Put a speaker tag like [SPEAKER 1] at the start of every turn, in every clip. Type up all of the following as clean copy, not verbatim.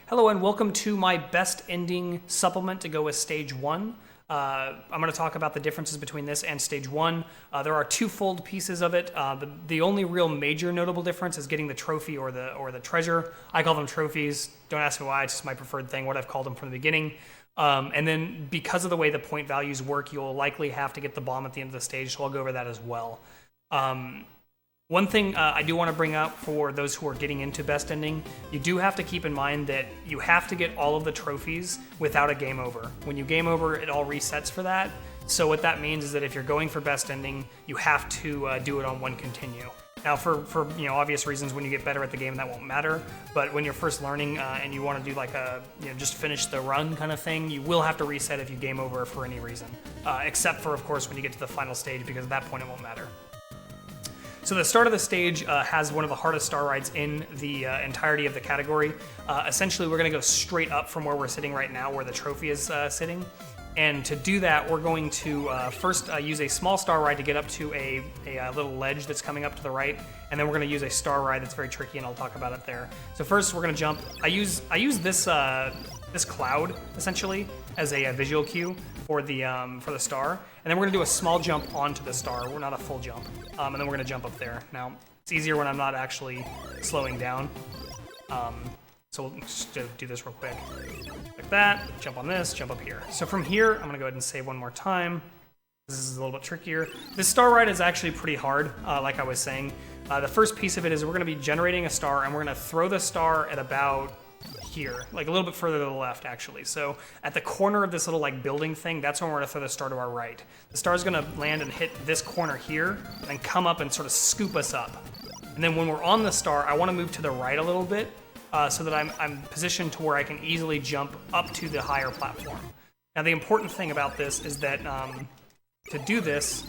[SPEAKER 1] Hello and welcome to my best ending supplement to go with stage 1. I'm going to talk about the differences between this and stage 1. There are twofold pieces of it. The only real major notable difference is getting the trophy or the treasure. I call them trophies. Don't ask me why, it's just my preferred thing, what I've called them from the beginning. And then because of the way the point values work, you'll likely have to get the bomb at the end of the stage, so I'll go over that as well. One thing I do want to bring up for those who are getting into best ending, you do have to keep in mind that you have to get all of the trophies without a game over. When you game over, it all resets for that. So what that means is that if you're going for best ending, you have to do it on one continue. Now for obvious reasons, when you get better at the game, that won't matter. But when you're first learning and you want to do like a just finish the run kind of thing, you will have to reset if you game over for any reason. Except for, of course, when you get to the final stage, because at that point it won't matter. So the start of the stage has one of the hardest star rides in the entirety of the category. Essentially, we're going to go straight up from where we're sitting right now, where the trophy is sitting. And to do that, we're going to first use a small star ride to get up to a little ledge that's coming up to the right. And then we're going to use a star ride that's very tricky, and I'll talk about it there. So first, we're going to jump. I use this cloud, essentially, as a visual cue for the star. And then we're going to do a small jump onto the star. We're not a full jump. And then we're going to jump up there. Now, it's easier when I'm not actually slowing down. So we'll just do this real quick. Like that, jump on this, jump up here. So from here, I'm going to go ahead and save one more time. This is a little bit trickier. This star ride is actually pretty hard, like I was saying. The first piece of it is we're going to be generating a star, and we're going to throw the star at about here, like a little bit further to the left, actually. So at the corner of this little like building thing, that's when we're going to throw the star to our right. The star is going to land and hit this corner here, and then come up and sort of scoop us up. And then when we're on the star, I want to move to the right a little bit, so that I'm positioned to where I can easily jump up to the higher platform. Now the important thing about this is that to do this,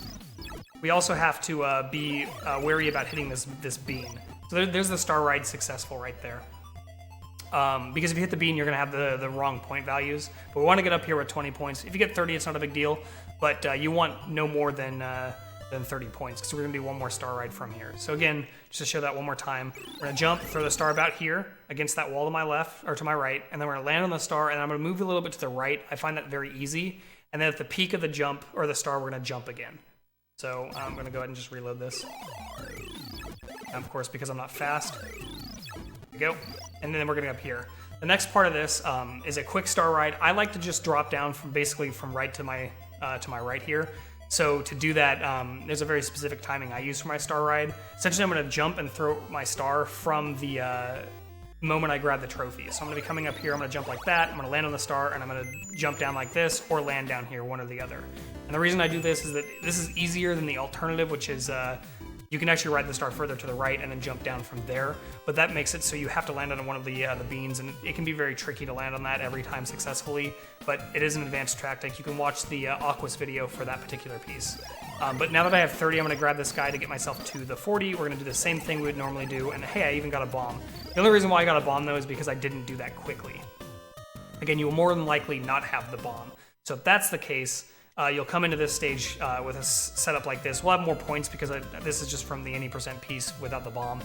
[SPEAKER 1] we also have to be wary about hitting this bean. So there's the star ride successful right there. Because if you hit the bean, you're going to have the wrong point values. But we want to get up here with 20 points. If you get 30, it's not a big deal. But you want no more than 30 points, because we're going to do one more star ride from here. So again, just to show that one more time, we're going to jump, throw the star about here against that wall to my left, or to my right, and then we're going to land on the star, and I'm going to move a little bit to the right. I find that very easy. And then at the peak of the jump, or the star, we're going to jump again. So I'm going to go ahead and just reload this. And of course, because I'm not fast. There we go. And then we're going to go up here. The next part of this is a quick star ride. I like to just drop down from basically from right to my right here. So to do that, there's a very specific timing I use for my star ride. Essentially, I'm going to jump and throw my star from the moment I grab the trophy. So I'm going to be coming up here, I'm going to jump like that, I'm going to land on the star, and I'm going to jump down like this, or land down here, one or the other. And the reason I do this is that this is easier than the alternative, which is you can actually ride the star further to the right and then jump down from there. But that makes it so you have to land on one of the beans, and it can be very tricky to land on that every time successfully. But it is an advanced tactic. You can watch the Aqua's video for that particular piece. But now that I have 30, I'm going to grab this guy to get myself to the 40. We're going to do the same thing we would normally do. And hey, I even got a bomb. The only reason why I got a bomb, though, is because I didn't do that quickly. Again, you will more than likely not have the bomb. So if that's the case, you'll come into this stage with a setup like this. We'll have more points because this is just from the any percent piece without the bomb.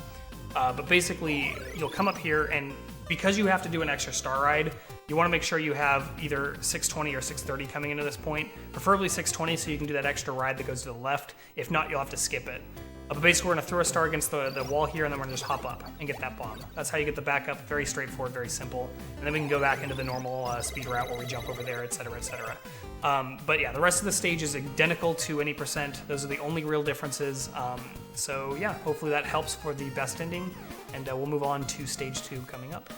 [SPEAKER 1] But basically, you'll come up here, and because you have to do an extra star ride, you want to make sure you have either 620 or 630 coming into this point, preferably 620 so you can do that extra ride that goes to the left. If not, you'll have to skip it. But basically, we're going to throw a star against the wall here, and then we're going to just hop up and get that bomb. That's how you get the backup. Very straightforward, very simple. And then we can go back into the normal speed route where we jump over there, etc., etc. But yeah, the rest of the stage is identical to any percent. Those are the only real differences. So yeah, hopefully that helps for the best ending. And we'll move on to stage 2 coming up.